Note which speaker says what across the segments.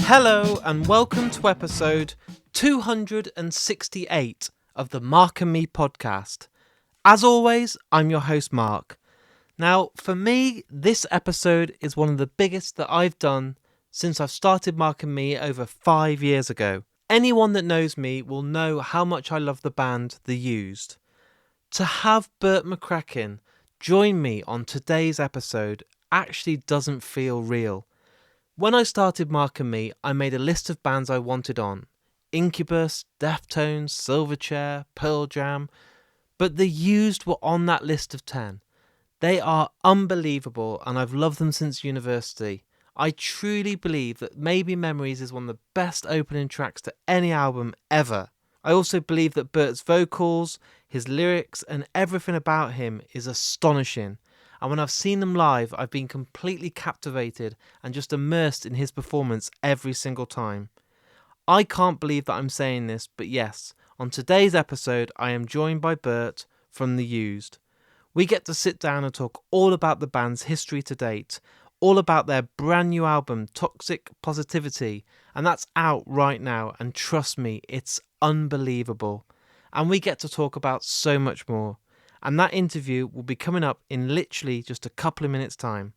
Speaker 1: Hello and welcome to episode 268 of the Mark and Me podcast. As always, I'm your host Mark. Now, for me, this episode is one of the biggest that I've done since I've started Mark and Me over 5 years ago. Anyone that knows me will know how much I love the band The Used. To have Bert McCracken join me on today's episode actually doesn't feel real. When I started Mark and Me, I made a list of bands I wanted on. Incubus, Deftones, Silverchair, Pearl Jam. But The Used were on that list of 10. They are unbelievable and I've loved them since university. I truly believe that Maybe Memories is one of the best opening tracks to any album ever. I also believe that Bert's vocals, his lyrics and everything about him is astonishing. And when I've seen them live, I've been completely captivated and just immersed in his performance every single time. I can't believe that I'm saying this, but yes, on today's episode, I am joined by Bert from The Used. We get to sit down and talk all about the band's history to date, all about their brand new album, Toxic Positivity, and that's out right now, and trust me, it's unbelievable. And we get to talk about so much more. And that interview will be coming up in literally just a couple of minutes' time.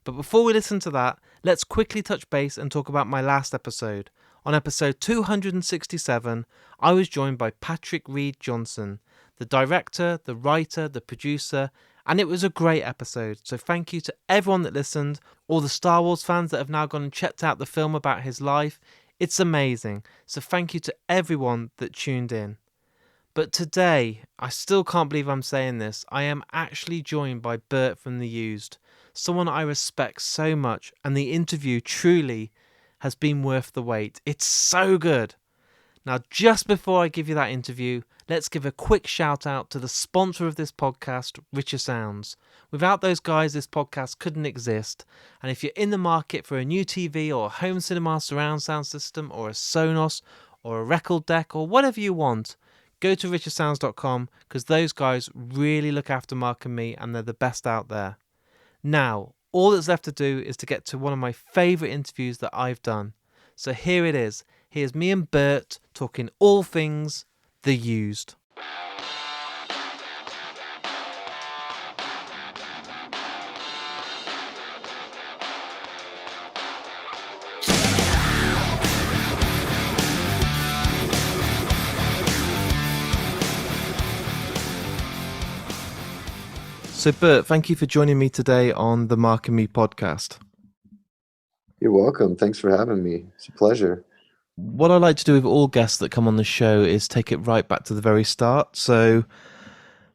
Speaker 1: But before we listen to that, let's quickly touch base and talk about my last episode. On episode 267, I was joined by Patrick Reed Johnson, the director, the writer, the producer, and it was a great episode. So thank you to everyone that listened, all the Star Wars fans that have now gone and checked out the film about his life. It's amazing. So thank you to everyone that tuned in. But today, I still can't believe I'm saying this, I am actually joined by Bert from The Used, someone I respect so much, and the interview truly has been worth the wait. It's so good. Now, just before I give you that interview, let's give a quick shout out to the sponsor of this podcast, Richer Sounds. Without those guys, this podcast couldn't exist. And if you're in the market for a new TV or a home cinema surround sound system or a Sonos or a record deck or whatever you want, go to richersounds.com because those guys really look after Mark and Me and they're the best out there. Now, all that's left to do is to get to one of my favourite interviews that I've done. So here it is. Here's me and Bert talking all things The Used. So Bert, thank you for joining me today on the Mark and Me podcast.
Speaker 2: You're welcome. Thanks for having me. It's a pleasure.
Speaker 1: What I like to do with all guests that come on the show is take it right back to the very start. So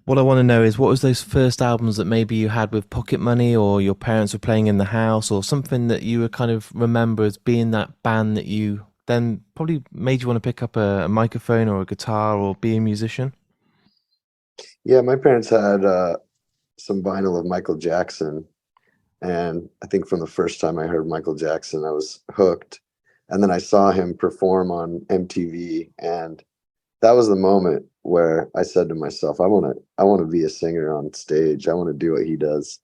Speaker 1: what I want to know is, what was those first albums that maybe you had with pocket money or your parents were playing in the house, or something that you would kind of remember as being that band that you then probably made you want to pick up a microphone or a guitar or be a musician?
Speaker 2: Yeah, my parents had some vinyl of Michael Jackson, and I think from the first time I heard Michael Jackson I was hooked, and then I saw him perform on MTV, and that was the moment where I said to myself, I want to be a singer on stage. I want to do what he does.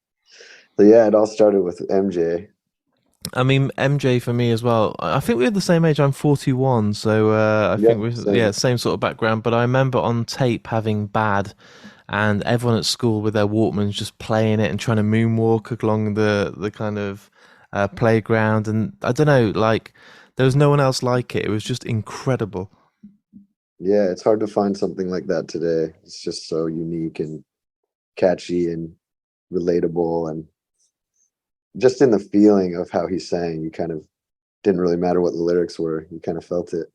Speaker 2: So yeah, it all started with MJ.
Speaker 1: I mean, MJ for me as well. I think we're the same age. I'm 41, so I think we're same sort of background. But I remember on tape having Bad, and everyone at school with their Walkmans just playing it and trying to moonwalk along the kind of playground. And I don't know, like, there was no one else like it. It was just incredible.
Speaker 2: Yeah, it's hard to find something like that today. It's just so unique and catchy and relatable, and just in the feeling of how he sang, you kind of didn't really matter what the lyrics were. You kind of felt it.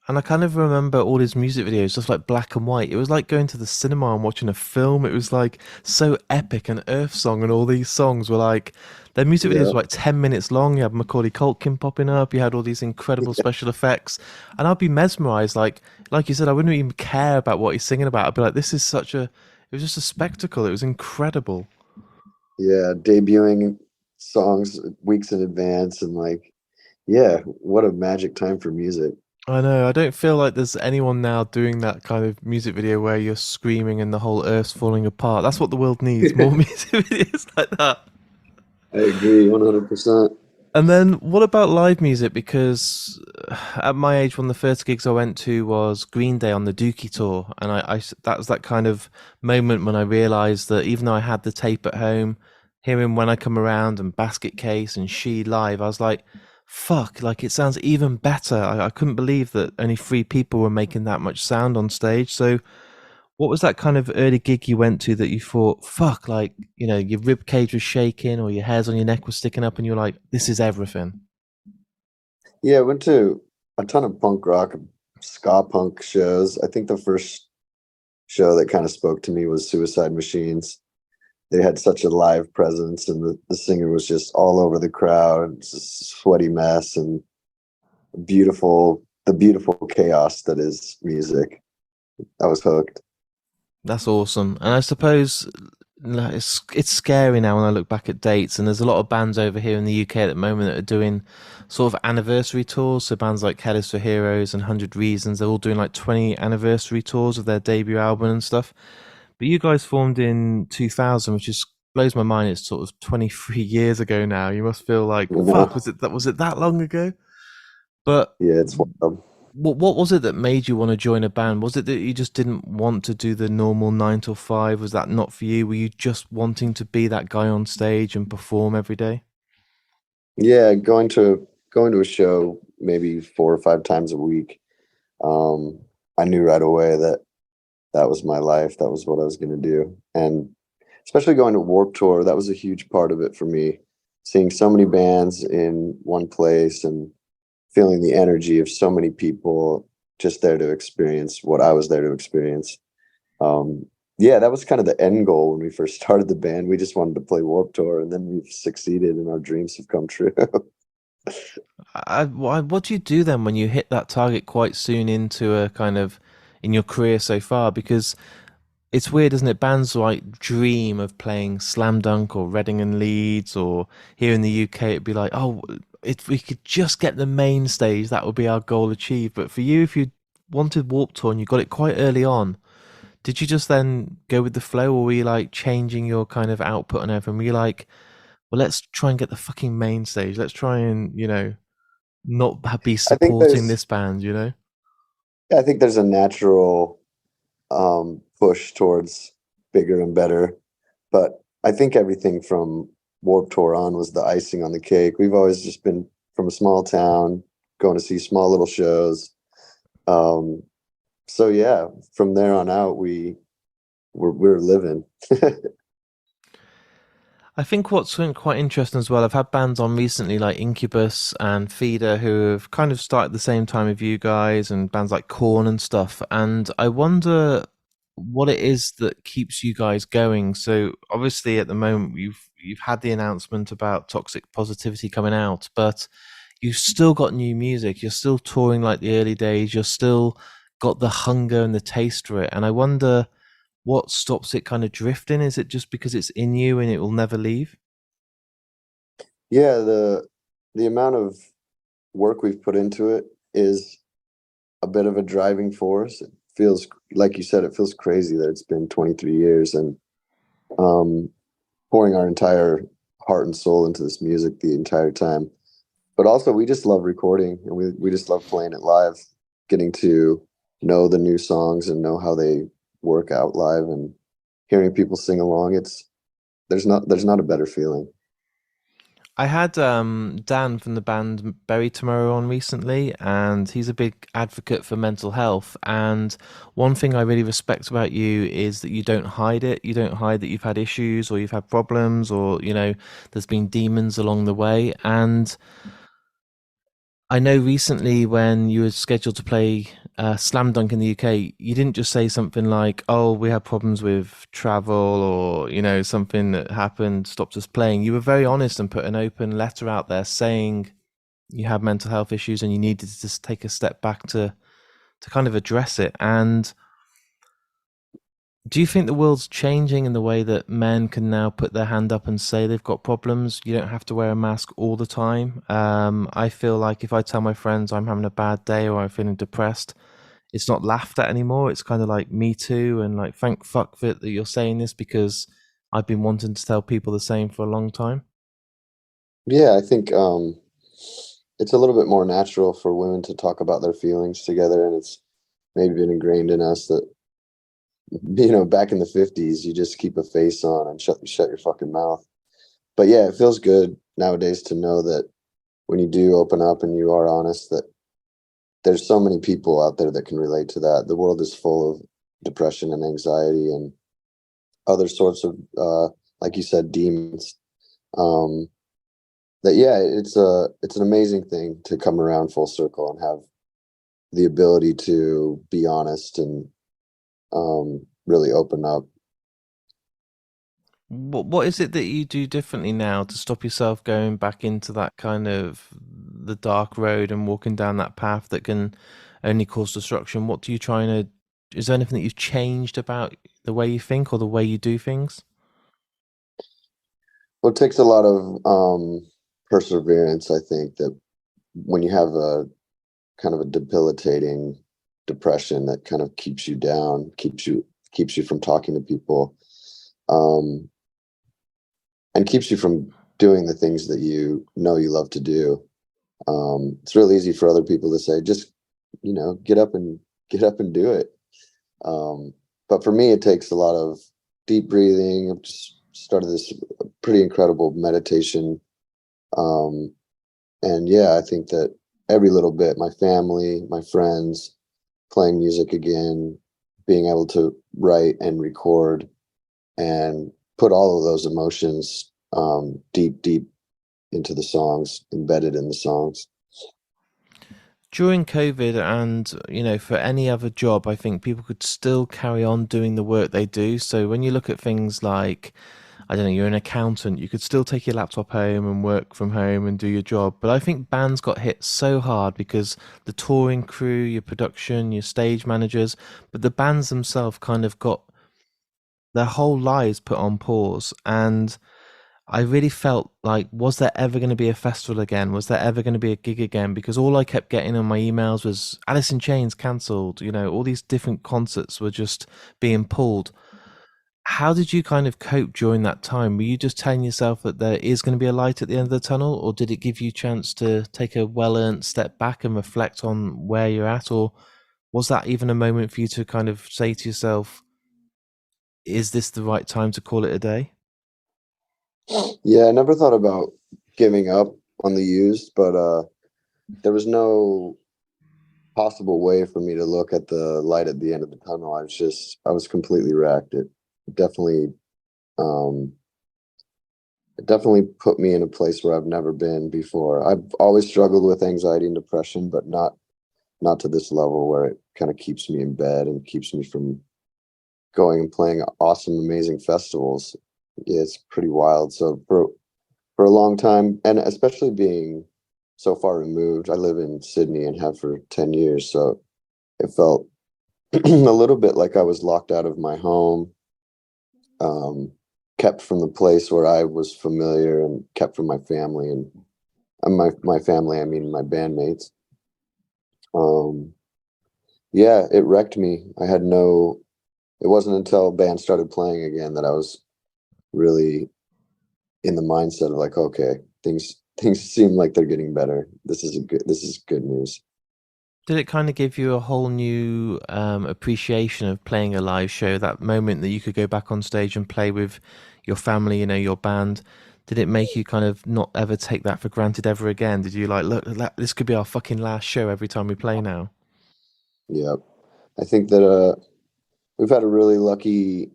Speaker 1: And I kind of remember all his music videos, just like black and white. It was like going to the cinema and watching a film. It was like so epic, and Earth Song and all these songs were like, their music videos were like 10 minutes long. You had Macaulay Culkin popping up. You had all these incredible special effects. And I'd be mesmerized. Like you said, I wouldn't even care about what he's singing about. I'd be like, this is it was just a spectacle. It was incredible.
Speaker 2: Yeah, debuting songs weeks in advance, and like, yeah, what a magic time for music.
Speaker 1: I know. I don't feel like there's anyone now doing that kind of music video where you're screaming and the whole earth's falling apart. That's what the world needs, more music videos like that.
Speaker 2: I agree, 100%.
Speaker 1: And then what about live music? Because at my age, one of the first gigs I went to was Green Day on the Dookie tour, and that was that kind of moment when I realised that even though I had the tape at home, hearing When I Come Around and Basket Case and She live, I was like, fuck, like it sounds even better. I couldn't believe that only three people were making that much sound on stage. So what was that kind of early gig you went to that you thought, fuck, like, your rib cage was shaking or your hairs on your neck was sticking up and you're like, this is everything?
Speaker 2: Yeah, I went to a ton of punk rock, ska punk shows. I think the first show that kind of spoke to me was Suicide Machines. They had such a live presence, and the singer was just all over the crowd. It's a sweaty mess and the beautiful chaos that is music. I was hooked.
Speaker 1: That's awesome. And I suppose it's scary now when I look back at dates, and there's a lot of bands over here in the UK at the moment that are doing sort of anniversary tours. So bands like Headless for Heroes and 100 Reasons, they're all doing like 20 anniversary tours of their debut album and stuff. But you guys formed in 2000, which just blows my mind. It's sort of 23 years ago now. You must feel like, fuck, was it that long ago? But
Speaker 2: Yeah, it's wild.
Speaker 1: what was it that made you want to join a band? Was it that you just didn't want to do the normal 9 to 5? Was that not for you? Were you just wanting to be that guy on stage and perform every day?
Speaker 2: Yeah, going to a show maybe 4 or 5 times a week. I knew right away that that was my life. That was what I was going to do. And especially going to Warped Tour, that was a huge part of it for me. Seeing so many bands in one place and feeling the energy of so many people just there to experience what I was there to experience. Yeah, that was kind of the end goal when we first started the band. We just wanted to play Warped Tour, and then we've succeeded, and our dreams have come true.
Speaker 1: What do you do then when you hit that target quite soon into a kind of in your career so far? Because it's weird, isn't it? Bands like dream of playing Slam Dunk or Reading and Leeds, or here in the UK, it'd be like, oh, if we could just get the main stage, that would be our goal achieved. But for you, if you wanted Warped Tour and you got it quite early on, did you just then go with the flow, or were you like changing your kind of output and everything? Were you like, well, let's try and get the fucking main stage. Let's try and, not be
Speaker 2: I think
Speaker 1: supporting
Speaker 2: there's
Speaker 1: this band?
Speaker 2: I think there's a natural push towards bigger and better, but I think everything from Warped Tour on was the icing on the cake. We've always just been from a small town, going to see small little shows. So yeah, from there on out, we're living.
Speaker 1: I think what's been quite interesting as well, I've had bands on recently like Incubus and Feeder who have kind of started at the same time with you guys, and bands like Korn and stuff. And I wonder what it is that keeps you guys going. So obviously at the moment you've had the announcement about Toxic Positivity coming out, but you've still got new music. You're still touring like the early days. You're still got the hunger and the taste for it. And I wonder what stops it kind of drifting. Is it just because it's in you and it will never leave?
Speaker 2: Yeah, the amount of work we've put into it is a bit of a driving force. It feels like you said, it feels crazy that it's been 23 years, and pouring our entire heart and soul into this music the entire time. But also we just love recording, and we just love playing it live, getting to know the new songs and know how they work out live, and hearing people sing along. There's not a better feeling.
Speaker 1: I had Dan from the band Bury Tomorrow on recently, and he's a big advocate for mental health. And one thing I really respect about you is that you don't hide it. You don't hide that you've had issues or you've had problems, or there's been demons along the way. And I know recently when you were scheduled to play Slam Dunk in the UK, you didn't just say something like, "Oh, we had problems with travel," or something that happened stopped us playing. You were very honest and put an open letter out there saying you had mental health issues and you needed to just take a step back to kind of address it. And do you think the world's changing in the way that men can now put their hand up and say they've got problems? You don't have to wear a mask all the time. I feel like if I tell my friends I'm having a bad day or I'm feeling depressed, it's not laughed at anymore. It's kind of like me too, and like thank fuck that you're saying this, because I've been wanting to tell people the same for a long time.
Speaker 2: Yeah, I think it's a little bit more natural for women to talk about their feelings together, and it's maybe been ingrained in us that, back in the 50s, you just keep a face on and shut your fucking mouth. But yeah, it feels good nowadays to know that when you do open up and you are honest, that there's so many people out there that can relate to that. The world is full of depression and anxiety and other sorts of, like you said, demons. Um, that yeah, it's an amazing thing to come around full circle and have the ability to be honest and really open up.
Speaker 1: What is it that you do differently now to stop yourself going back into that kind of the dark road and walking down that path that can only cause destruction? What do you try to? Is there anything that you've changed about the way you think or the way you do things?
Speaker 2: Well, it takes a lot of perseverance, I think, that when you have a kind of a debilitating depression that kind of keeps you down, keeps you from talking to people, um, and keeps you from doing the things that you know you love to do. It's really easy for other people to say, just get up and do it. But for me, it takes a lot of deep breathing. I've just started this pretty incredible meditation. Um, and yeah, I think that every little bit, my family, my friends, playing music again, being able to write and record and put all of those emotions deep, deep into the songs, embedded in the songs.
Speaker 1: During COVID and, for any other job, I think people could still carry on doing the work they do. So when you look at things like, I don't know, you're an accountant, you could still take your laptop home and work from home and do your job. But I think bands got hit so hard because the touring crew, your production, your stage managers, but the bands themselves kind of got their whole lives put on pause. And I really felt like, was there ever going to be a festival again? Was there ever going to be a gig again? Because all I kept getting on my emails was Alice in Chains cancelled. All these different concerts were just being pulled. How did you kind of cope during that time? Were you just telling yourself that there is going to be a light at the end of the tunnel, or did it give you a chance to take a well-earned step back and reflect on where you're at? Or was that even a moment for you to kind of say to yourself, is this the right time to call it a day?
Speaker 2: Yeah, I never thought about giving up on the used, but there was no possible way for me to look at the light at the end of the tunnel. I was completely wrecked. Definitely, um, it definitely put me in a place where I've never been before. I've always struggled with anxiety and depression, but not to this level where it kind of keeps me in bed and keeps me from going and playing awesome, amazing festivals. Yeah, it's pretty wild. So for a long time, and especially being so far removed, I live in Sydney and have for 10 years. So it felt a little bit like I was locked out of my home, um, kept from the place where I was familiar, and kept from my family. And my family, I mean my bandmates. Um, yeah, it wrecked me. It wasn't until band started playing again that I was really in the mindset of like, okay, things seem like they're getting better. This is good news.
Speaker 1: Did it kind of give you a whole new appreciation of playing a live show? That moment that you could go back on stage and play with your family, your band. Did it make you kind of not ever take that for granted ever again? Did you like, look, this could be our fucking last show every time we play now?
Speaker 2: Yeah. I think that we've had a really lucky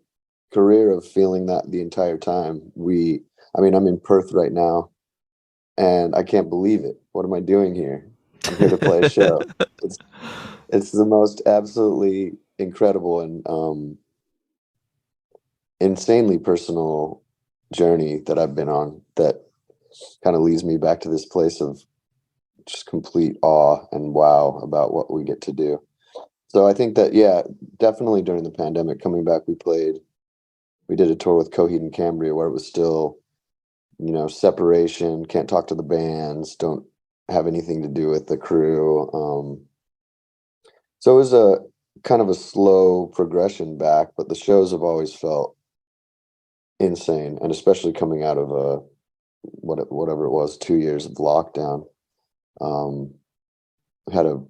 Speaker 2: career of feeling that the entire time. I mean, I'm in Perth right now and I can't believe it. What am I doing here? I'm here to play a show. It's it's the most absolutely incredible and insanely personal journey that I've been on that kind of leads me back to this place of just complete awe and wow about what we get to do. So I think that, yeah, definitely during the pandemic coming back, we did a tour with Coheed and Cambria where it was still, separation, can't talk to the bands, don't have anything to do with the crew. So it was a kind of a slow progression back, but the shows have always felt insane, and especially coming out of whatever it was, 2 years of lockdown. Um, had a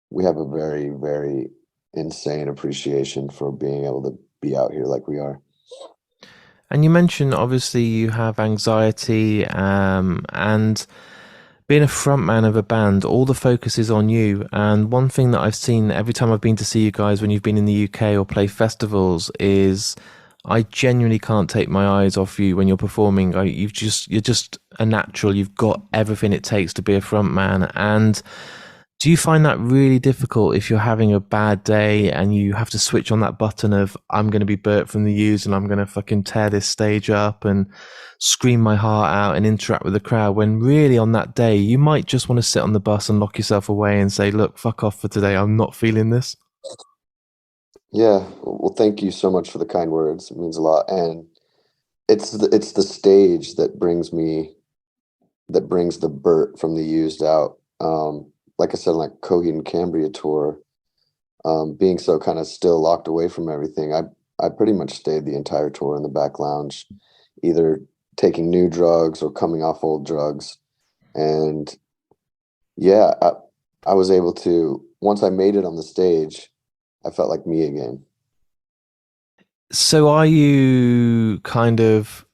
Speaker 2: we have a very, very insane appreciation for being able to be out here like we are.
Speaker 1: And you mentioned obviously you have anxiety, and being a frontman of a band, all the focus is on you. And one thing that I've seen every time I've been to see you guys when you've been in the UK or play festivals is I genuinely can't take my eyes off you when you're performing. You're just a natural. You've got everything it takes to be a frontman. And do you find that really difficult if you're having a bad day and you have to switch on that button of I'm going to be Bert from the U's and I'm going to fucking tear this stage up and scream my heart out and interact with the crowd, when really on that day you might just want to sit on the bus and lock yourself away and say, look, fuck off for today, I'm not feeling this?
Speaker 2: Yeah, well, thank you so much for the kind words. It means a lot. And it's the stage that brings the Bert from the used out. Like I said, like Coheed and Cambria tour, being so kind of still locked away from everything, I pretty much stayed the entire tour in the back lounge, either taking new drugs or coming off old drugs. And yeah, I was able to, once I made it on the stage, I felt like me again.
Speaker 1: So are you kind of,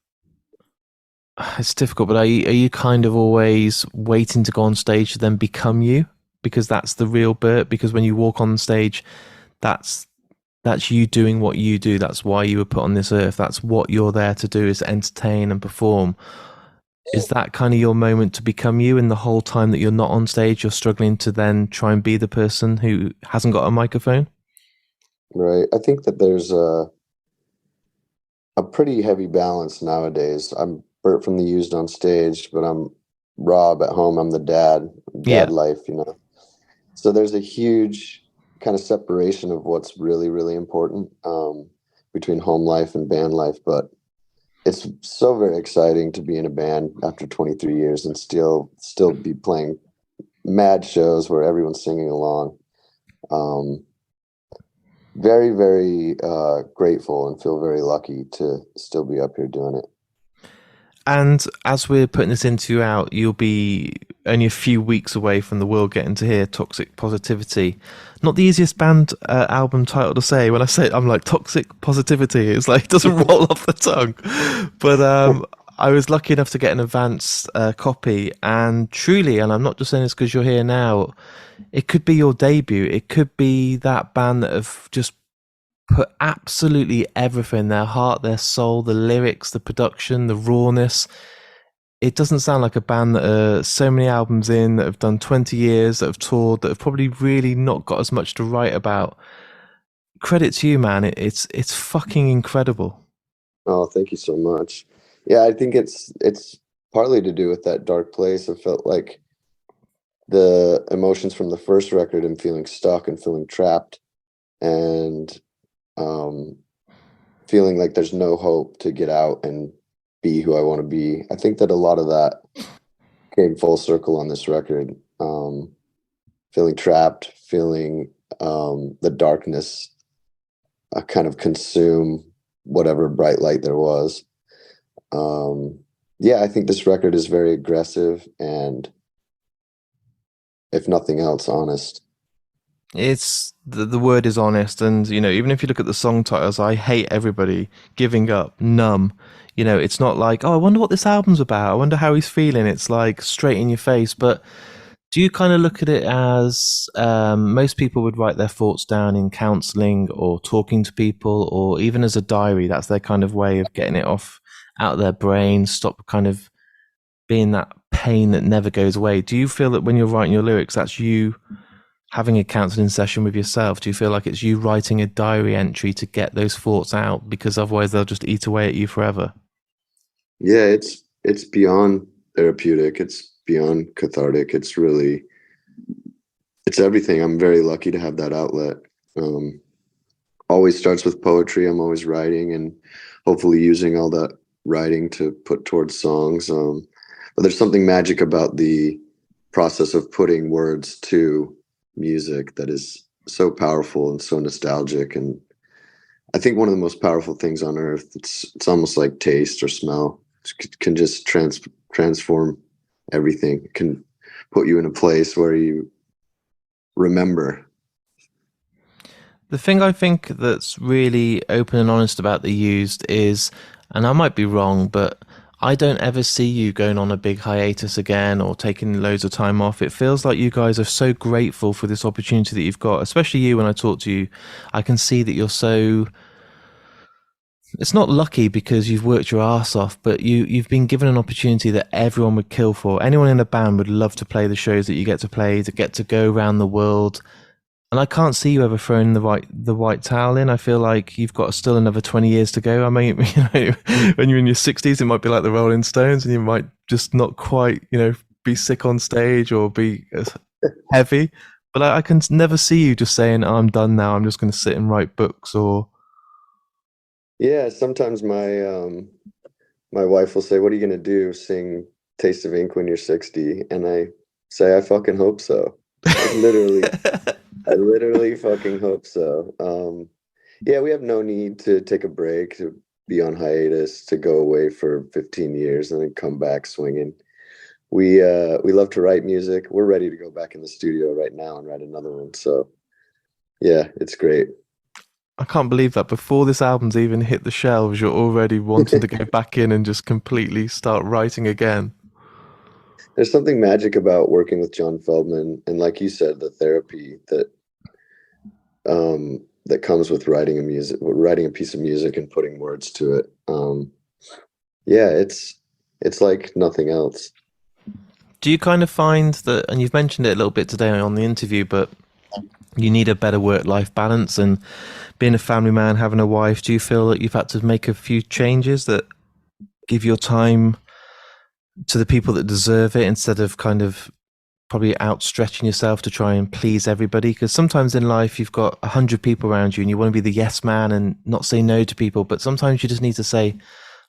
Speaker 1: it's difficult, but are you kind of always waiting to go on stage to then become you? Because that's the real Bert. Because when you walk on stage, that's that's you doing what you do. That's why you were put on this earth. That's what you're there to do, is entertain and perform. Is that kind of your moment to become you? And the whole time that you're not on stage, you're struggling to then try and be the person who hasn't got a microphone?
Speaker 2: Right. I think that there's a pretty heavy balance nowadays. I'm Bert from the used on stage, but I'm Rob at home. I'm the dad
Speaker 1: Yeah.
Speaker 2: life, you know. So there's a huge kind of separation of what's really, really important, between home life and band life. But it's so very exciting to be in a band after 23 years and still be playing mad shows where everyone's singing along. Um, Very, very grateful and feel very lucky to still be up here doing it.
Speaker 1: And as we're putting this into out, you'll be only a few weeks away from the world getting to hear Toxic Positivity. Not the easiest band album title to say. When I say it, I'm like, Toxic Positivity. It's like, it doesn't roll off the tongue. But I was lucky enough to get an advance copy. And truly, and I'm not just saying this because you're here now, it could be your debut. It could be that band that have just put absolutely everything, their heart, their soul, the lyrics, the production, the rawness. It doesn't sound like a band that are so many albums in, that have done 20 years, that have toured, that have probably really not got as much to write about. Credit to you, man. It's fucking incredible.
Speaker 2: Oh, thank you so much. Yeah, I think it's partly to do with that dark place. I felt like the emotions from the first record and feeling stuck and feeling trapped and um, feeling like there's no hope to get out and be who I want to be. I think that a lot of that came full circle on this record. Feeling trapped, feeling the darkness kind of consume whatever bright light there was. Yeah, I think this record is very aggressive and, if nothing else, honest.
Speaker 1: It's the word is honest, and even if you look at the song titles, I hate everybody, giving up, numb. It's not like, oh, I wonder what this album's about. I wonder how he's feeling. It's like straight in your face. But do you kind of look at it as most people would write their thoughts down in counseling or talking to people, or even as a diary? That's their kind of way of getting it off out of their brain, stop kind of being that pain that never goes away. Do you feel that when you're writing your lyrics, that's you having a counseling session with yourself? Do you feel like it's you writing a diary entry to get those thoughts out, because otherwise they'll just eat away at you forever?
Speaker 2: Yeah, it's beyond therapeutic. It's beyond cathartic. It's everything. I'm very lucky to have that outlet. Um, Always starts with poetry. I'm always writing and hopefully using all that writing to put towards songs. But there's something magic about the process of putting words to music that is so powerful and so nostalgic. And I think one of the most powerful things on earth. It's almost like taste or smell. It can just transform everything. It can put you in a place where you remember.
Speaker 1: The thing I think that's really open and honest about the Used is, and I might be wrong, but I don't ever see you going on a big hiatus again or taking loads of time off. It feels like you guys are so grateful for this opportunity that you've got, especially you. When I talk to you, I can see that you're so, it's not lucky because you've worked your ass off, but you've been given an opportunity that everyone would kill for. Anyone in a band would love to play the shows that you get to play, to get to go around the world. And I can't see you ever throwing the white towel in. I feel like you've got still another 20 years to go. I mean, when you're in your 60s, it might be like the Rolling Stones, and you might just not quite, be sick on stage or be heavy. But I can never see you just saying, oh, "I'm done now. I'm just going to sit and write books." Or
Speaker 2: yeah, sometimes my wife will say, "What are you going to do? Sing Taste of Ink when you're 60?" And I say, "I fucking hope so." Like, literally. I literally fucking hope so. Yeah, we have no need to take a break, to be on hiatus, to go away for 15 years and then come back swinging. We love to write music. We're ready to go back in the studio right now and write another one. So yeah, it's great.
Speaker 1: I can't believe that before this album's even hit the shelves, you're already wanting to go back in and just completely start writing again.
Speaker 2: There's something magic about working with John Feldman, and like you said, the therapy that comes with writing a piece of music and putting words to it. Yeah, it's like nothing else.
Speaker 1: Do you kind of find that, and you've mentioned it a little bit today on the interview, but you need a better work-life balance, and being a family man, having a wife, do you feel that you've had to make a few changes that give your time to the people that deserve it, instead of kind of probably outstretching yourself to try and please everybody? Because sometimes in life you've got 100 people around you and you want to be the yes man and not say no to people, but sometimes you just need to say,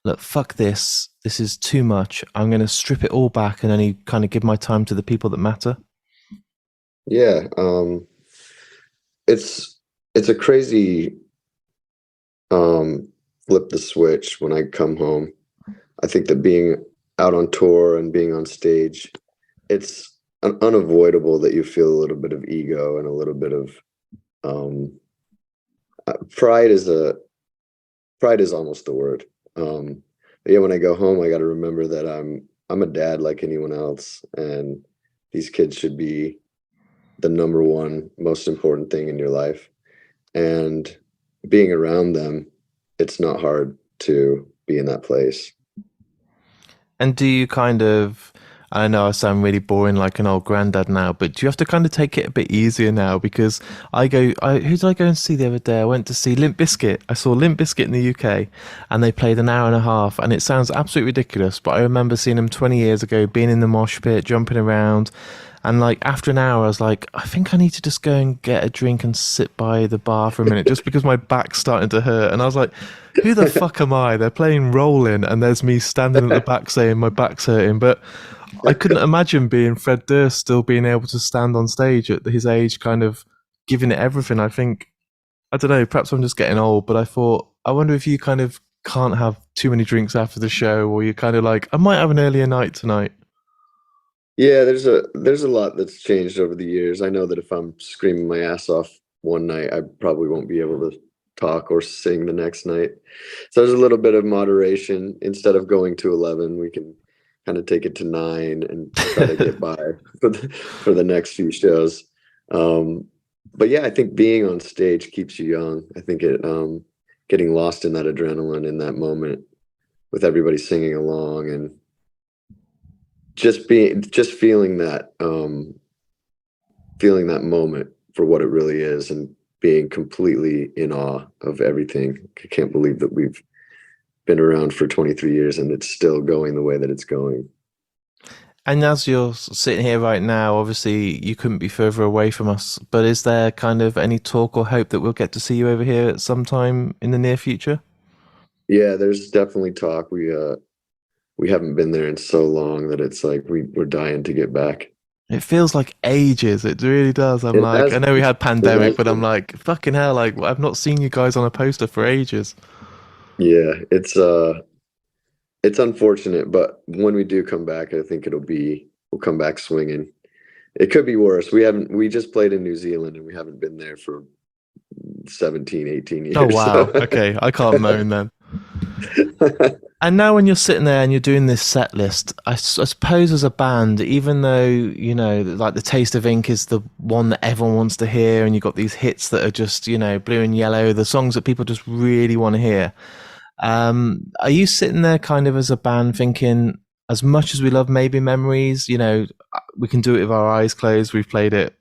Speaker 1: look, fuck this is too much, I'm going to strip it all back and only kind of give my time to the people that matter.
Speaker 2: Yeah, it's a crazy flip the switch when I come home. I think that being out on tour and being on stage, it's unavoidable that you feel a little bit of ego and a little bit of pride is almost the word. Yeah, when I go home, I got to remember that I'm a dad like anyone else, and these kids should be the number one most important thing in your life. And being around them, it's not hard to be in that place.
Speaker 1: And do you kind of, I know I sound really boring like an old granddad now, but do you have to kind of take it a bit easier now? Because who did I go and see the other day? I went to see Limp Bizkit. I saw Limp Bizkit in the UK, and they played an hour and a half, and it sounds absolutely ridiculous, but I remember seeing them 20 years ago, being in the mosh pit, jumping around, and like after an hour I was like, I think I need to just go and get a drink and sit by the bar for a minute, just because my back's starting to hurt. And I was like, who the fuck am I? They're playing Rollin', and there's me standing at the back saying my back's hurting. But I couldn't imagine being Fred Durst, still being able to stand on stage at his age, kind of giving it everything. I think, I don't know, perhaps I'm just getting old, but I thought, I wonder if you kind of can't have too many drinks after the show, or you're kind of like, I might have an earlier night tonight.
Speaker 2: Yeah, there's a lot that's changed over the years. I know that if I'm screaming my ass off one night, I probably won't be able to talk or sing the next night. So there's a little bit of moderation. Instead of going to 11, we can kind of take it to 9 and try to get by for the next few shows. But yeah, I think being on stage keeps you young. I think getting lost in that adrenaline in that moment with everybody singing along, and just feeling that moment for what it really is, and being completely in awe of everything. I can't believe that we've been around for 23 years and it's still going the way that it's going.
Speaker 1: And as you're sitting here right now, obviously you couldn't be further away from us, but is there kind of any talk or hope that we'll get to see you over here at some time in the near future?
Speaker 2: Yeah, there's definitely talk. We haven't been there in so long that it's like we're dying to get back.
Speaker 1: It feels like ages. It really does. I know we had pandemic, but I'm like, fucking hell, like I've not seen you guys on a poster for ages.
Speaker 2: Yeah, it's unfortunate, but when we do come back, I think we'll come back swinging. It could be worse. We just played in New Zealand and we haven't been there for 17, 18 years.
Speaker 1: Oh wow.
Speaker 2: So.
Speaker 1: Okay, I can't moan then. And now when you're sitting there and you're doing this set list, I suppose as a band, even though, you know, like The Taste of Ink is the one that everyone wants to hear, and you've got these hits that are just, you know, blue and yellow, the songs that people just really want to hear. Are you sitting there kind of as a band thinking, as much as we love Maybe Memories, you know, we can do it with our eyes closed, we've played it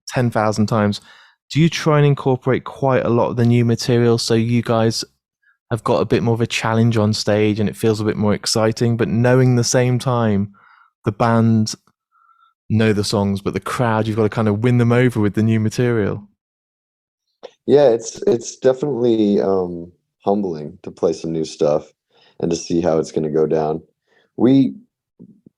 Speaker 1: 10,000 times. Do you try and incorporate quite a lot of the new material so you guys have got a bit more of a challenge on stage and it feels a bit more exciting, but knowing the same time the band know the songs, but the crowd, you've got to kind of win them over with the new material?
Speaker 2: Yeah, it's definitely humbling to play some new stuff and to see how it's going to go down. We're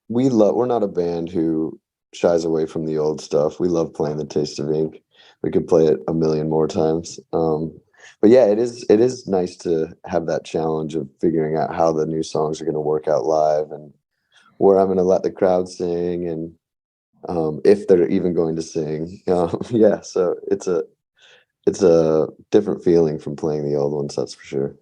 Speaker 2: not a band who shies away from the old stuff. We love playing The Taste of Ink. We could play it a million more times. But yeah, it is nice to have that challenge of figuring out how the new songs are going to work out live and where I'm going to let the crowd sing and if they're even going to sing. Yeah, so it's a different feeling from playing the old ones, that's for sure.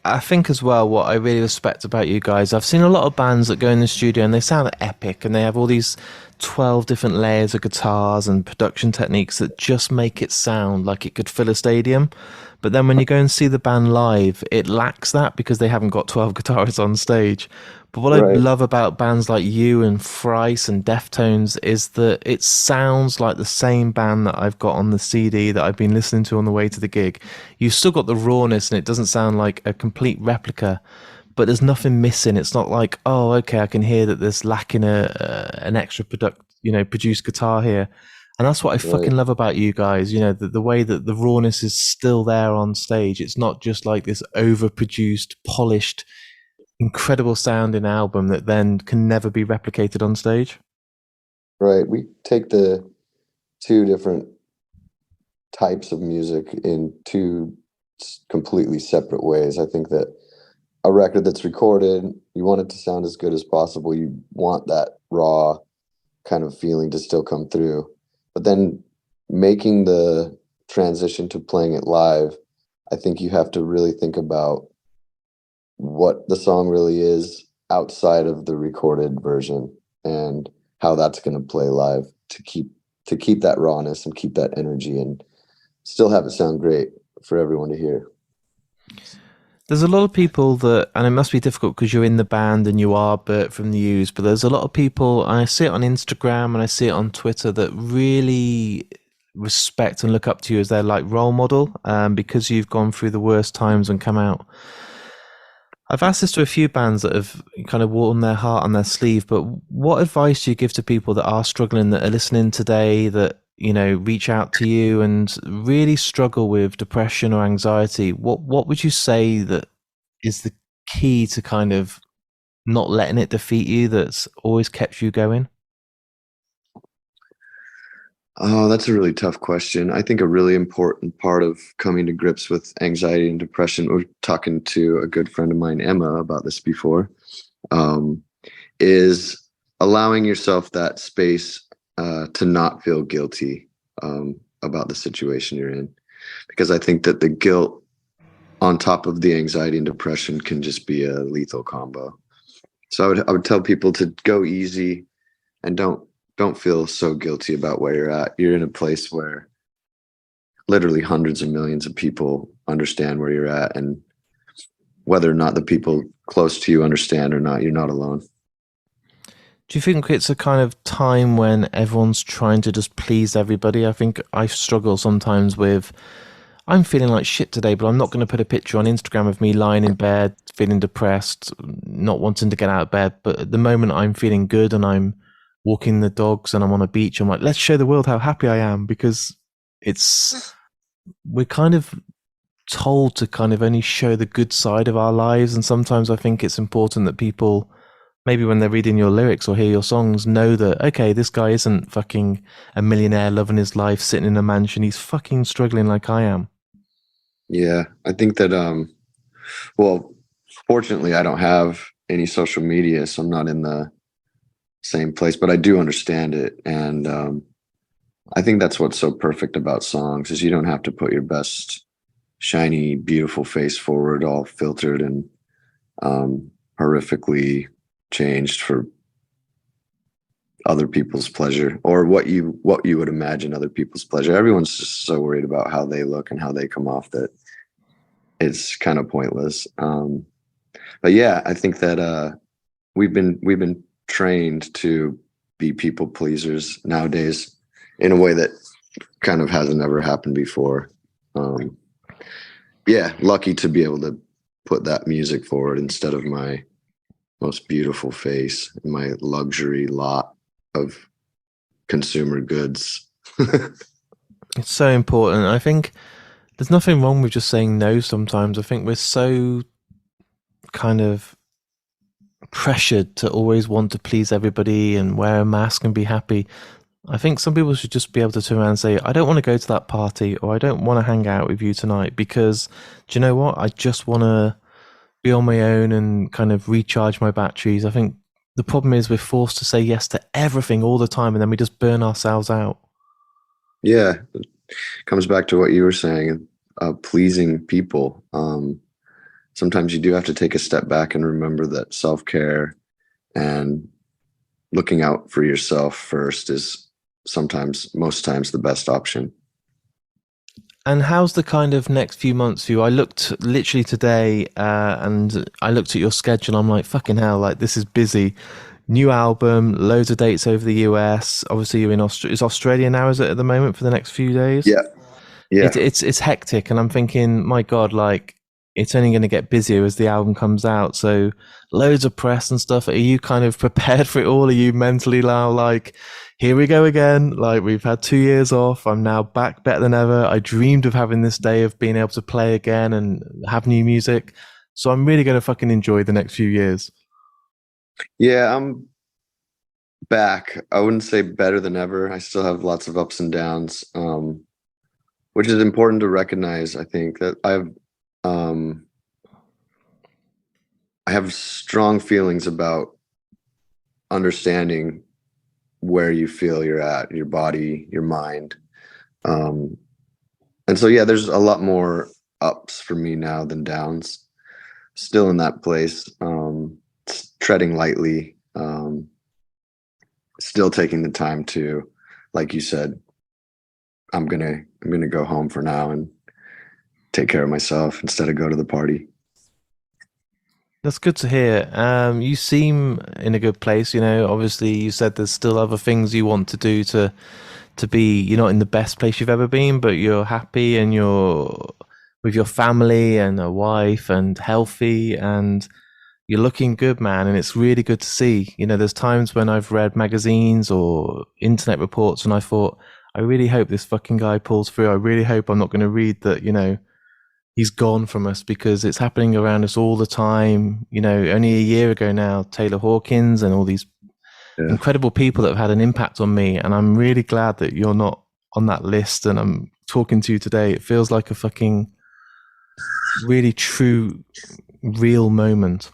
Speaker 1: I think as well, what I really respect about you guys, I've seen a lot of bands that go in the studio and they sound epic and they have all these 12 different layers of guitars and production techniques that just make it sound like it could fill a stadium. But then when you go and see the band live, it lacks that because they haven't got 12 guitarists on stage. But what I love about bands like you and Thrice and Deftones is that it sounds like the same band that I've got on the CD that I've been listening to on the way to the gig. You've still got the rawness and it doesn't sound like a complete replica, but there's nothing missing. It's not like, oh, okay, I can hear that there's lacking an extra produced guitar here. And that's what I fucking love about you guys, you know, the way that the rawness is still there on stage. It's not just like this overproduced, polished, incredible sounding album that then can never be replicated on stage.
Speaker 2: Right. We take the two different types of music in two completely separate ways. I think that a record that's recorded, you want it to sound as good as possible. You want that raw kind of feeling to still come through. But then making the transition to playing it live, I think you have to really think about what the song really is outside of the recorded version and how that's going to play live to keep that rawness and keep that energy and still have it sound great for everyone to hear.
Speaker 1: There's a lot of people that, and it must be difficult because you're in the band and you are Bert from the U's, but there's a lot of people, and I see it on Instagram and I see it on Twitter, that really respect and look up to you as their like role model, because you've gone through the worst times and come out. I've asked this to a few bands that have kind of worn their heart on their sleeve, but what advice do you give to people that are struggling, that are listening today, that, you know, reach out to you and really struggle with depression or anxiety? What would you say that is the key to kind of not letting it defeat you, that's always kept you going?
Speaker 2: Oh, that's a really tough question. I think a really important part of coming to grips with anxiety and depression, we were talking to a good friend of mine, Emma, about this before, is allowing yourself that space to not feel guilty about the situation you're in. Because I think that the guilt on top of the anxiety and depression can just be a lethal combo. So I would tell people to go easy and don't feel so guilty about where you're at. You're in a place where literally hundreds of millions of people understand where you're at, and whether or not the people close to you understand or not, you're not alone.
Speaker 1: Do you think it's a kind of time when everyone's trying to just please everybody? I think I struggle sometimes with, I'm feeling like shit today, but I'm not going to put a picture on Instagram of me lying in bed, feeling depressed, not wanting to get out of bed. But at the moment I'm feeling good and I'm walking the dogs and I'm on a beach, I'm like, let's show the world how happy I am, because we're kind of told to kind of only show the good side of our lives. And sometimes I think it's important that people, maybe when they're reading your lyrics or hear your songs, know that, okay, this guy isn't fucking a millionaire loving his life, sitting in a mansion. He's fucking struggling like I am.
Speaker 2: Yeah, I think that, well, fortunately I don't have any social media, so I'm not in the same place, but I do understand it. And I think that's what's so perfect about songs is you don't have to put your best, shiny, beautiful face forward, all filtered and horrifically changed for other people's pleasure, or what you would imagine other people's pleasure. Everyone's just so worried about how they look and how they come off that it's kind of pointless. But yeah, I think that we've been trained to be people pleasers nowadays in a way that kind of hasn't ever happened before. Yeah, lucky to be able to put that music forward instead of my most beautiful face and my luxury lot of consumer goods.
Speaker 1: It's so important. I think there's nothing wrong with just saying no sometimes. I think we're so kind of pressured to always want to please everybody and wear a mask and be happy. I think some people should just be able to turn around and say, I don't want to go to that party, or I don't want to hang out with you tonight because, do you know what? I just want to be on my own and kind of recharge my batteries. I think the problem is we're forced to say yes to everything all the time, and then we just burn ourselves out.
Speaker 2: Yeah, it comes back to what you were saying, pleasing people. Sometimes you do have to take a step back and remember that self-care and looking out for yourself first is most times the best option.
Speaker 1: And how's the kind of next few months for you? I looked literally today and I looked at your schedule. I'm like, fucking hell, like this is busy. New album, loads of dates over the US. Obviously, you're in Australia. Is Australia now, is it, at the moment for the next few days?
Speaker 2: Yeah.
Speaker 1: It's hectic. And I'm thinking, my God, like it's only going to get busier as the album comes out. So loads of press and stuff. Are you kind of prepared for it all? Are you mentally now like, here we go again? Like we've had 2 years off. I'm now back better than ever. I dreamed of having this day of being able to play again and have new music. So I'm really going to fucking enjoy the next few years.
Speaker 2: Yeah, I'm back. I wouldn't say better than ever. I still have lots of ups and downs, which is important to recognize. I think that I have strong feelings about understanding where you feel you're at, your body, your mind. And so, yeah, there's a lot more ups for me now than downs. Still in that place, treading lightly, still taking the time to, like you said, I'm gonna go home for now and take care of myself instead of go to the party.
Speaker 1: That's good to hear. You seem in a good place. You know, obviously, you said there's still other things you want to do to be. You're not in the best place you've ever been, but you're happy and you're with your family and a wife and healthy and you're looking good, man. And it's really good to see. You know, there's times when I've read magazines or internet reports and I thought, I really hope this fucking guy pulls through. I really hope I'm not going to read that, you know, he's gone from us, because it's happening around us all the time. You know, only a year ago now, Taylor Hawkins and all these incredible people that have had an impact on me. And I'm really glad that you're not on that list and I'm talking to you today. It feels like a fucking really true, real moment.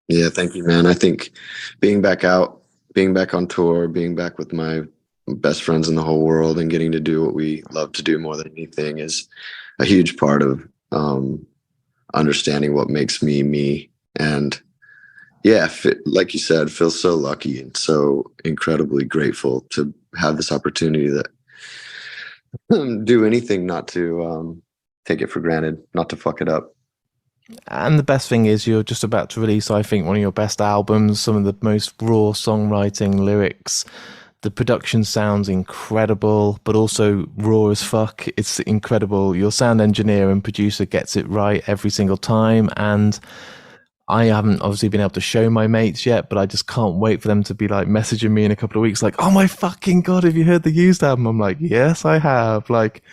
Speaker 2: Yeah, thank you, man. I think being back out, being back on tour, being back with my best friends in the whole world and getting to do what we love to do more than anything is a huge part of understanding what makes me me. And yeah, like you said, feel so lucky and so incredibly grateful to have this opportunity that do anything not to take it for granted, not to fuck it up.
Speaker 1: And the best thing is you're just about to release, I think, one of your best albums, some of the most raw songwriting, lyrics. The production sounds incredible, but also raw as fuck. It's incredible. Your sound engineer and producer gets it right every single time. And I haven't obviously been able to show my mates yet, but I just can't wait for them to be like messaging me in a couple of weeks like, oh my fucking God, have you heard the Used album? I'm like, yes, I have. Like,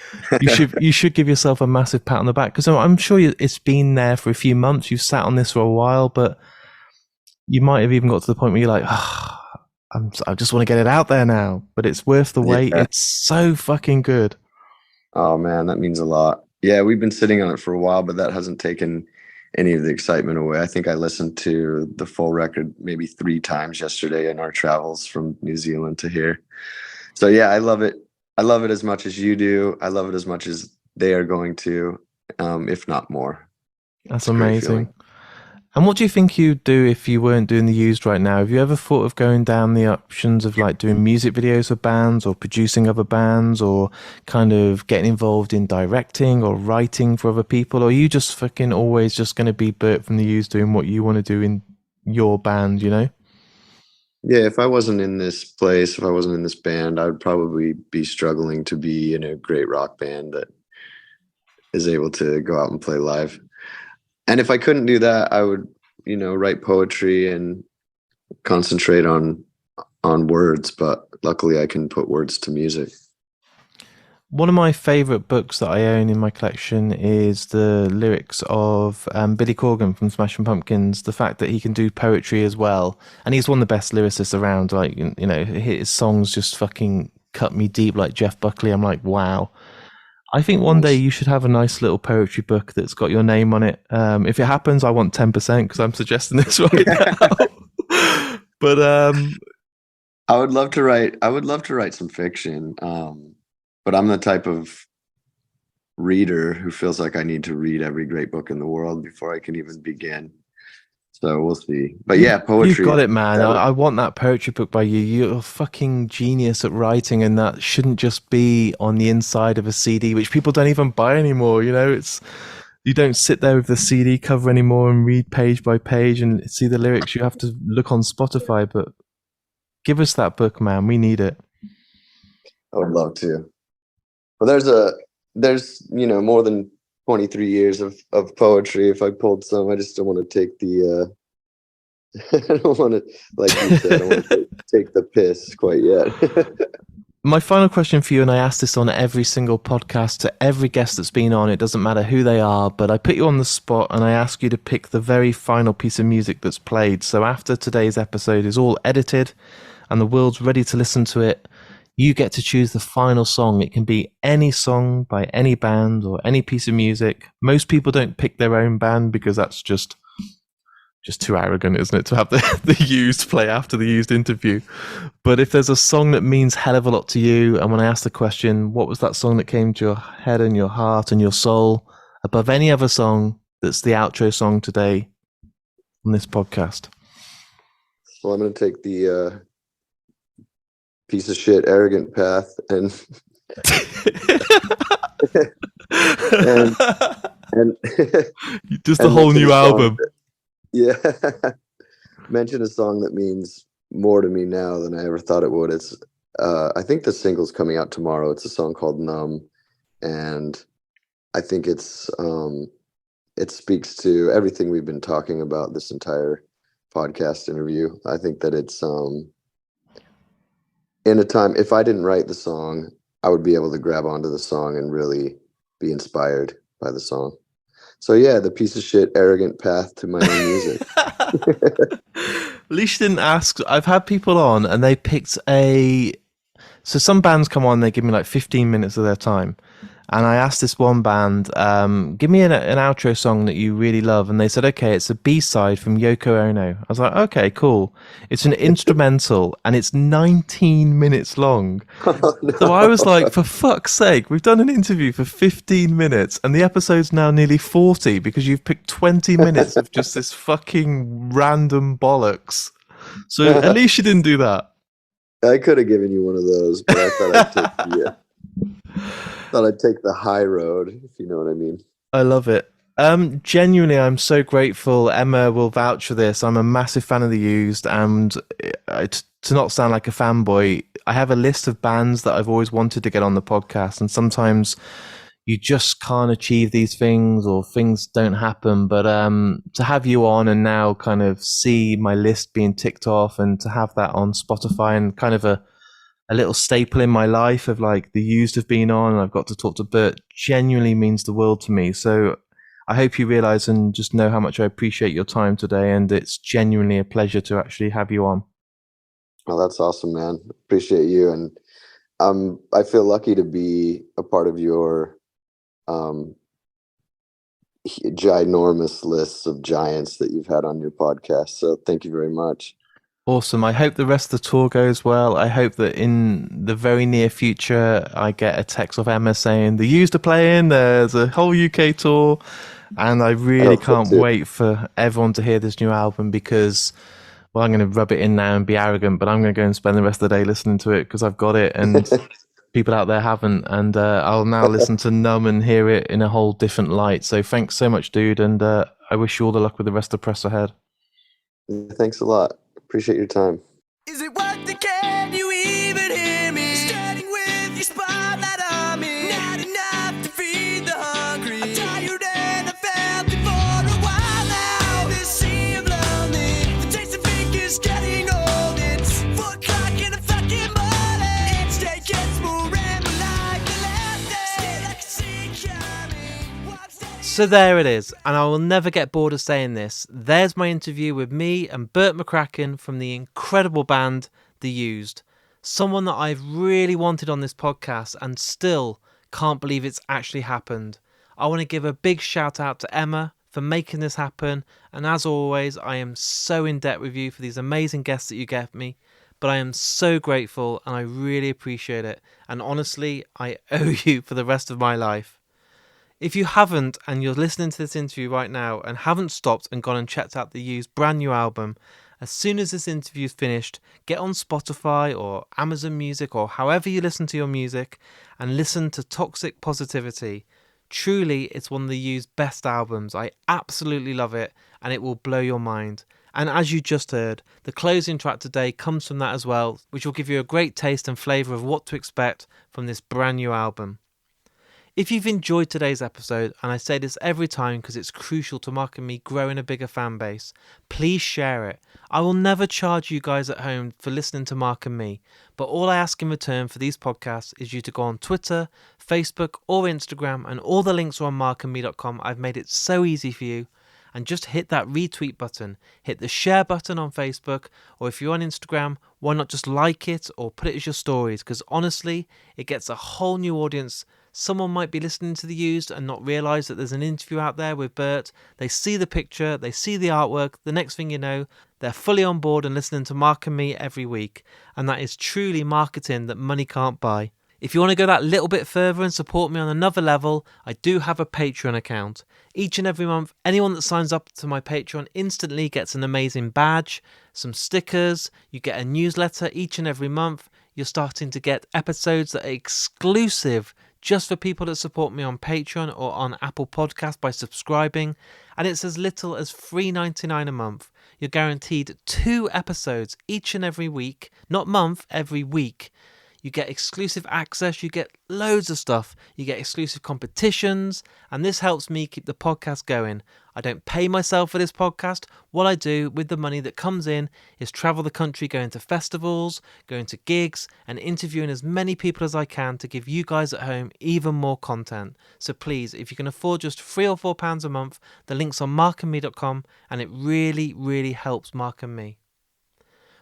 Speaker 1: you should give yourself a massive pat on the back, because I'm sure it's been there for a few months. You've sat on this for a while, but you might have even got to the point where you're like, oh, I just want to get it out there now, but it's worth the wait. Yeah. It's so fucking good.
Speaker 2: Oh man, that means a lot. Yeah, we've been sitting on it for a while, but that hasn't taken any of the excitement away. I think I listened to the full record maybe 3 times yesterday in our travels from New Zealand to here. So yeah, I love it. I love it as much as you do. I love it as much as they are going to, if not more.
Speaker 1: That's
Speaker 2: It's a great
Speaker 1: amazing.
Speaker 2: feeling.
Speaker 1: And what do you think you'd do if you weren't doing the Used right now? Have you ever thought of going down the options of like doing music videos for bands or producing other bands or kind of getting involved in directing or writing for other people? Or are you just fucking always just going to be Bert from the Used doing what you want to do in your band, you know?
Speaker 2: Yeah, if I wasn't in this place, if I wasn't in this band, I would probably be struggling to be in a great rock band that is able to go out and play live. And if I couldn't do that, I would, write poetry and concentrate on words, but luckily I can put words to music.
Speaker 1: One of my favorite books that I own in my collection is the lyrics of Billy Corgan from Smashing Pumpkins. The fact that he can do poetry as well, and he's one of the best lyricists around. Like, his songs just fucking cut me deep, like Jeff Buckley. I'm like, wow. I think one day you should have a nice little poetry book that's got your name on it. If it happens, I want 10% because I'm suggesting this right now. But
Speaker 2: I would love to write some fiction. But I'm the type of reader who feels like I need to read every great book in the world before I can even begin. So we'll see. But yeah, poetry.
Speaker 1: You've got it, man. I want that poetry book by you. You're a fucking genius at writing, and that shouldn't just be on the inside of a CD, which people don't even buy anymore. You don't sit there with the CD cover anymore and read page by page and see the lyrics. You have to look on Spotify. But give us that book, man. We need it.
Speaker 2: I would love to. Well, there's more than 23 years of poetry. If I pulled some, I just don't want to take the I don't want to, like you said, I don't want to take the piss quite yet.
Speaker 1: My final question for you, and I ask this on every single podcast to every guest that's been on, it doesn't matter who they are, but I put you on the spot and I ask you to pick the very final piece of music that's played. So after today's episode is all edited and the world's ready to listen to it, you get to choose the final song. It can be any song by any band or any piece of music. Most people don't pick their own band because that's just too arrogant, isn't it, to have the Used play after the Used interview. But if there's a song that means hell of a lot to you, and when I ask the question, what was that song that came to your head and your heart and your soul above any other song, that's the outro song today on this podcast?
Speaker 2: Well, I'm going to take the piece of shit arrogant path and and
Speaker 1: just a whole new album.
Speaker 2: Mention a song that means more to me now than I ever thought it would. It's I think the single's coming out tomorrow. It's a song called Numb, and I think it speaks to everything we've been talking about this entire podcast interview. I think that it's in a time, if I didn't write the song, I would be able to grab onto the song and really be inspired by the song. So yeah, the piece of shit arrogant path to my own music.
Speaker 1: At least you didn't ask. I've had people on and they picked so some bands come on, they give me like 15 minutes of their time. And I asked this one band, give me an outro song that you really love. And they said, okay, it's a B-side from Yoko Ono. I was like, okay, cool. It's an instrumental and it's 19 minutes long. Oh, no. So I was like, for fuck's sake, we've done an interview for 15 minutes and the episode's now nearly 40 because you've picked 20 minutes of just this fucking random bollocks. So at least you didn't do that.
Speaker 2: I could have given you one of those, but I thought I'd take the high road, if you know what I mean.
Speaker 1: I love it. Genuinely, I'm so grateful. Emma will vouch for this. I'm a massive fan of the Used, and to not sound like a fanboy, I have a list of bands that I've always wanted to get on the podcast, and sometimes you just can't achieve these things or things don't happen. But to have you on and now kind of see my list being ticked off and to have that on Spotify and kind of a little staple in my life of like the Used have been on and I've got to talk to Bert genuinely means the world to me. So I hope you realize and just know how much I appreciate your time today. And it's genuinely a pleasure to actually have you on.
Speaker 2: Well, that's awesome, man. Appreciate you. And I feel lucky to be a part of your ginormous lists of giants that you've had on your podcast. So thank you very much.
Speaker 1: Awesome. I hope the rest of the tour goes well. I hope that in the very near future, I get a text off Emma saying the Used are playing, there's a whole UK tour. And I really can't wait for everyone to hear this new album because, well, I'm going to rub it in now and be arrogant, but I'm going to go and spend the rest of the day listening to it because I've got it and people out there haven't. And I'll now listen to Numb and hear it in a whole different light. So thanks so much, dude. And I wish you all the luck with the rest of Press Ahead.
Speaker 2: Thanks a lot. Appreciate your time.
Speaker 3: Is it worth it? Can you even hear me? Starting with your spotlight on me. Not enough to feed the hungry. I'm tired and I felt it for a while now. This sea of lonely. The taste of ink is getting old. It's 4 o'clock in the fucking morning. Each day gets more and more like the last day. Still I can see coming.
Speaker 1: So there it is, and I will never get bored of saying this. There's my interview with me and Bert McCracken from the incredible band The Used. Someone that I've really wanted on this podcast and still can't believe it's actually happened. I want to give a big shout out to Emma for making this happen, and as always, I am so in debt with you for these amazing guests that you gave me, but I am so grateful and I really appreciate it, and honestly, I owe you for the rest of my life. If you haven't and you're listening to this interview right now and haven't stopped and gone and checked out the Used brand new album, as soon as this interview is finished, get on Spotify or Amazon Music or however you listen to your music and listen to Toxic Positivity. Truly, it's one of the Used best albums. I absolutely love it and it will blow your mind. And as you just heard, the closing track today comes from that as well, which will give you a great taste and flavour of what to expect from this brand new album. If you've enjoyed today's episode, and I say this every time because it's crucial to Mark and me growing a bigger fan base, please share it. I will never charge you guys at home for listening to Mark and me, but all I ask in return for these podcasts is you to go on Twitter, Facebook or Instagram, and all the links are on markandme.com. I've made it so easy for you. And just hit that retweet button, hit the share button on Facebook, or if you're on Instagram, why not just like it or put it as your stories, because honestly, it gets a whole new audience. Someone might be listening to The Used and not realise that there's an interview out there with Bert. They see the picture, they see the artwork, the next thing you know, they're fully on board and listening to Mark and me every week. And that is truly marketing that money can't buy. If you want to go that little bit further and support me on another level, I do have a Patreon account. Each and every month, anyone that signs up to my Patreon instantly gets an amazing badge, some stickers, you get a newsletter each and every month. You're starting to get episodes that are exclusive just for people that support me on Patreon or on Apple Podcasts by subscribing, and it's as little as $3.99 a month. You're guaranteed 2 episodes each and every week, not month, every week. You get exclusive access, you get loads of stuff, you get exclusive competitions, and this helps me keep the podcast going. I don't pay myself for this podcast. What I do with the money that comes in is travel the country, going to festivals, going to gigs, and interviewing as many people as I can to give you guys at home even more content. So please, if you can afford just £3 or £4 a month, the link's on markandme.com, and it really, really helps Mark and me.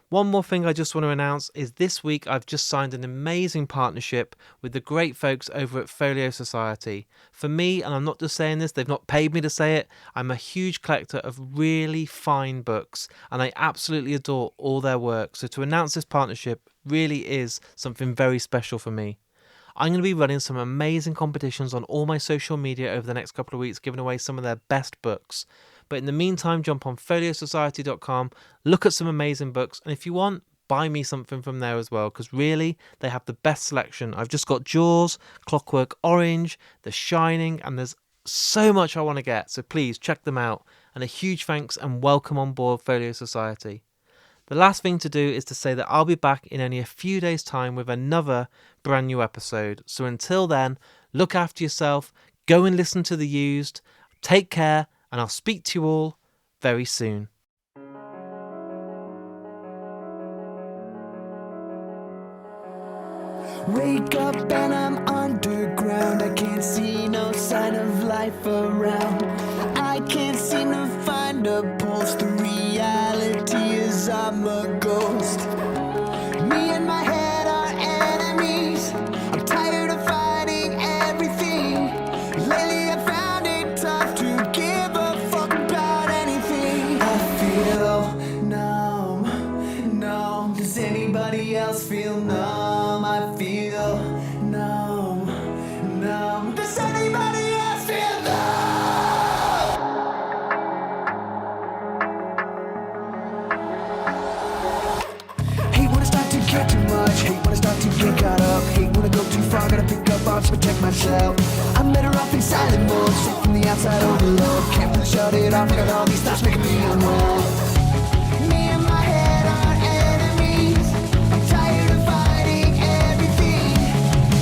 Speaker 1: One more thing I just want to announce is this week I've just signed an amazing partnership with the great folks over at Folio Society. For me, and I'm not just saying this, they've not paid me to say it, I'm a huge collector of really fine books and I absolutely adore all their work. So to announce this partnership really is something very special for me. I'm going to be running some amazing competitions on all my social media over the next couple of weeks, giving away some of their best books. But in the meantime, jump on foliosociety.com, look at some amazing books, and if you want, buy me something from there as well, because really, they have the best selection. I've just got Jaws, Clockwork Orange, The Shining, and there's so much I want to get, so please check them out. And a huge thanks and welcome on board Folio Society. The last thing to do is to say that I'll be back in only a few days' time with another brand new episode. So until then, look after yourself, go and listen to The Used, take care, and I'll speak to you all very soon.
Speaker 3: Wake up and I'm underground. I can't see no sign of life around. I can't seem to find a pulse. The reality is I'm a ghost. Me and my head are enemies. I'm tired of fighting everything. Lately I found it tough to get to protect myself. I'm better off in silent mode, sick from the outside overload. Can't really shut it off, got all these thoughts making me unwell. Me and my head are enemies. I'm tired of fighting everything.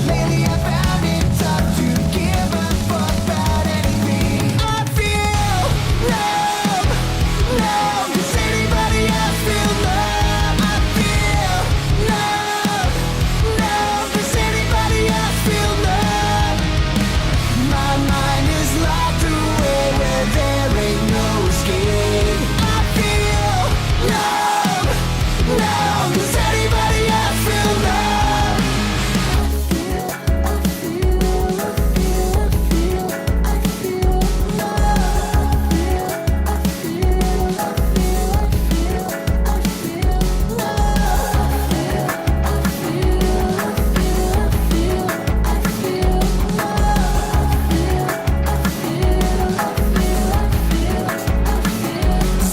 Speaker 3: Lately I found it tough to give a fuck about anything. I feel numb, numb. Does anybody else feel numb? I feel numb, numb. Does anybody else feel numb? My mind is locked away where there ain't no escape. I feel numb, numb. Does anybody else feel numb?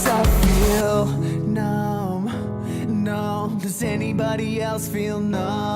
Speaker 3: I feel numb, numb. Does anybody else feel numb?